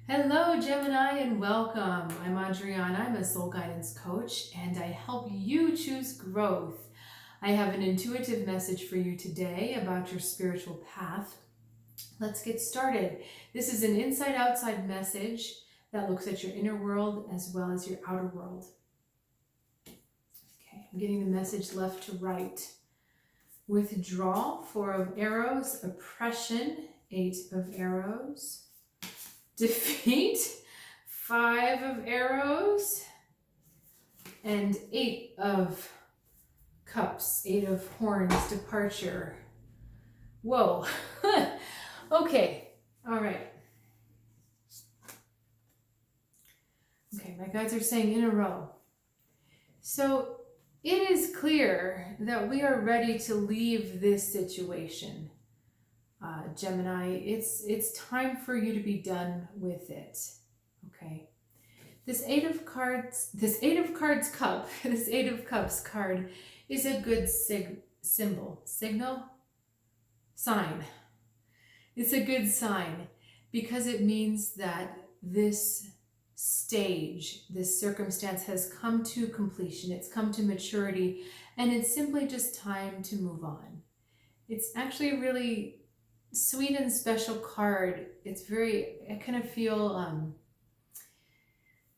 Hello, Gemini, and welcome. I'm Adriana. I'm a soul guidance coach, and I help you choose growth. I have an intuitive message for you today about your spiritual path. Let's get started. This is an inside-outside message that looks at your inner world as well as your outer world. Okay, I'm getting the message left to right. Withdraw, 4 of arrows. Oppression, 8 of arrows. Defeat, 5 of arrows, and 8 of cups, 8 of horns, departure. Whoa. Okay, all right. Okay, my guides are saying in a row. So it is clear that we are ready to leave this situation. Gemini, it's time for you to be done with it. Okay. This Eight of Cups card is a good sign. It's a good sign because it means that this stage, this circumstance has come to completion. It's come to maturity, and it's simply just time to move on. It's actually a really sweet and special card. I kind of feel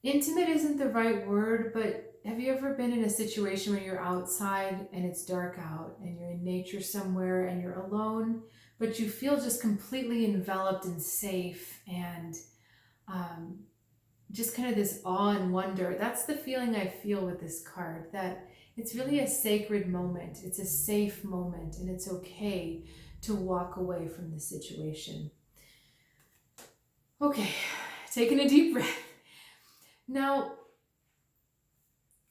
intimate isn't the right word, but have you ever been in a situation where you're outside and it's dark out and you're in nature somewhere and you're alone, but you feel just completely enveloped and safe and just kind of this awe and wonder? That's the feeling I feel with this card, that it's really a sacred moment. It's a safe moment, and it's okay to walk away from the situation. Okay, taking a deep breath. Now,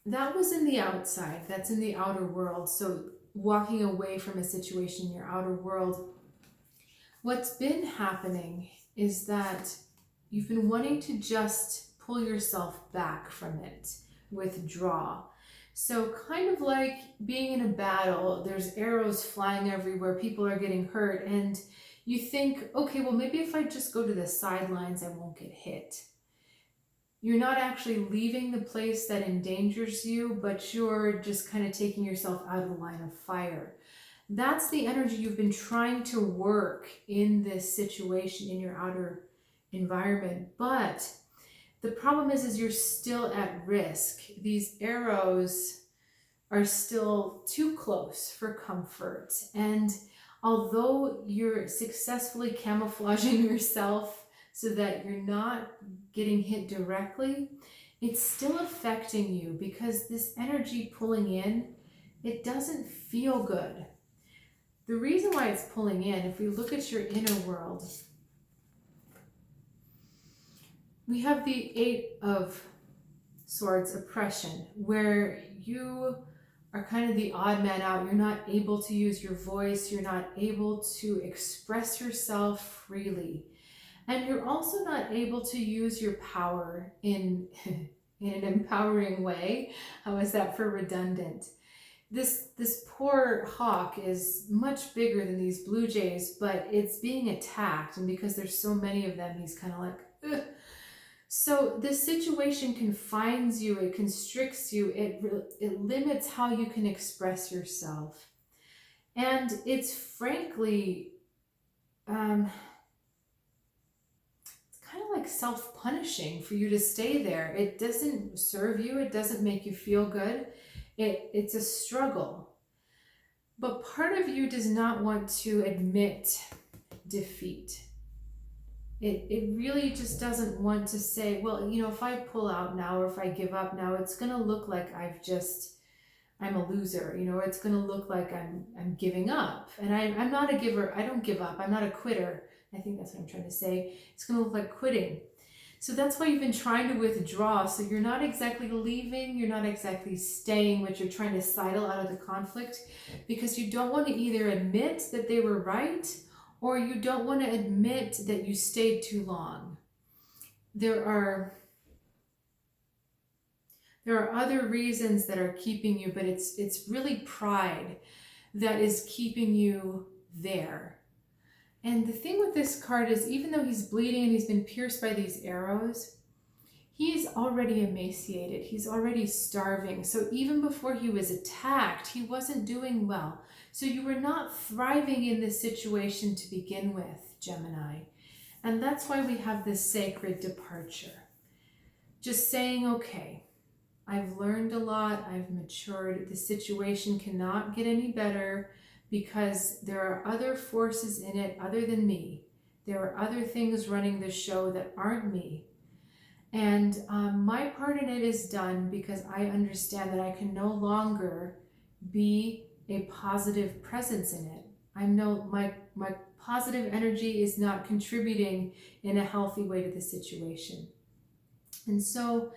that was in the outside. That's in the outer world. So walking away from a situation in your outer world. What's been happening is that you've been wanting to just pull yourself back from it, withdraw. So kind of like being in a battle, there's arrows flying everywhere, people are getting hurt, and you think, okay, well, maybe if I just go to the sidelines, I won't get hit. You're not actually leaving the place that endangers you, but you're just kind of taking yourself out of the line of fire. That's the energy you've been trying to work in this situation, in your outer environment. But the problem is you're still at risk. These arrows are still too close for comfort. And although you're successfully camouflaging yourself so that you're not getting hit directly, it's still affecting you because this energy pulling in, it doesn't feel good. The reason why it's pulling in, if we look at your inner world, we have the 8 of Swords, oppression, where you are kind of the odd man out. You're not able to use your voice. You're not able to express yourself freely. And you're also not able to use your power in an empowering way. How is that for redundant? This poor hawk is much bigger than these blue jays, but it's being attacked. And because there's so many of them, he's kind of like, ugh. So this situation confines you, it constricts you, it limits how you can express yourself. And it's frankly, it's kind of like self-punishing for you to stay there. It doesn't serve you, it doesn't make you feel good. It's a struggle. But part of you does not want to admit defeat. It really just doesn't want to say, well, you know, if I pull out now or if I give up now, it's going to look like I'm a loser, you know, it's going to look like I'm giving up. And I'm not a giver. I don't give up. I'm not a quitter. I think that's what I'm trying to say. It's going to look like quitting. So that's why you've been trying to withdraw. So you're not exactly leaving. You're not exactly staying, but you're trying to sidle out of the conflict because you don't want to either admit that they were right or you don't want to admit that you stayed too long. There are other reasons that are keeping you, but it's really pride that is keeping you there. And the thing with this card is, even though he's bleeding and he's been pierced by these arrows, he's already emaciated. He's already starving. So even before he was attacked, he wasn't doing well. So you were not thriving in this situation to begin with, Gemini. And that's why we have this sacred departure. Just saying, okay, I've learned a lot. I've matured. The situation cannot get any better because there are other forces in it other than me. There are other things running the show that aren't me. And my part in it is done because I understand that I can no longer be a positive presence in it. My positive energy is not contributing in a healthy way to the situation. And so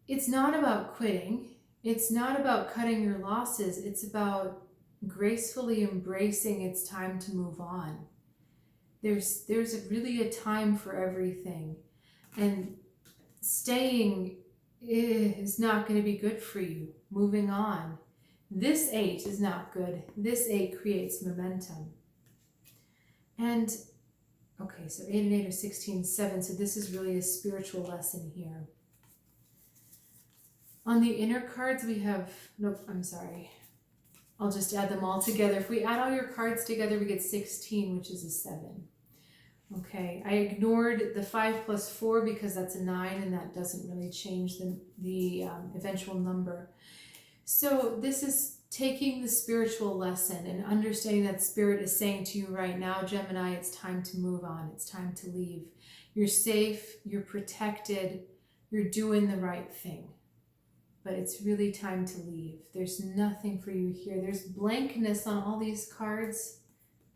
it's not about quitting. It's not about cutting your losses. It's about gracefully embracing it's time to move on. There's really a time for everything. And staying is not going to be good for you. Moving on. This 8 is not good. This 8 creates momentum. And, okay, so 8 and 8 are 16, 7. So this is really a spiritual lesson here. On the inner cards we have, nope, I'm sorry. I'll just add them all together. If we add all your cards together, we get 16, which is a 7. Okay, I ignored the 5 plus 4 because that's a 9 and that doesn't really change the eventual number. So this is taking the spiritual lesson and understanding that Spirit is saying to you right now, Gemini, it's time to move on. It's time to leave. You're safe. You're protected. You're doing the right thing. But it's really time to leave. There's nothing for you here. There's blankness on all these cards,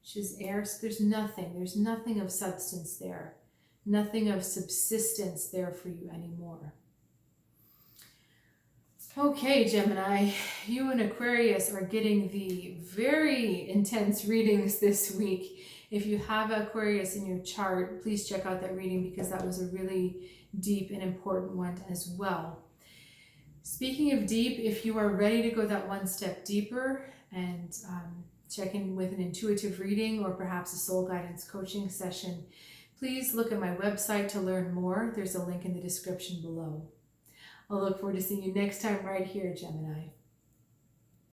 which is air. So there's nothing of substance there. Nothing of subsistence there for you anymore. Okay, Gemini, you and Aquarius are getting the very intense readings this week. If you have Aquarius in your chart, please check out that reading because that was a really deep and important one as well. Speaking of deep, if you are ready to go that one step deeper and check in with an intuitive reading or perhaps a soul guidance coaching session, please look at my website to learn more. There's a link in the description below. I'll look forward to seeing you next time right here, Gemini.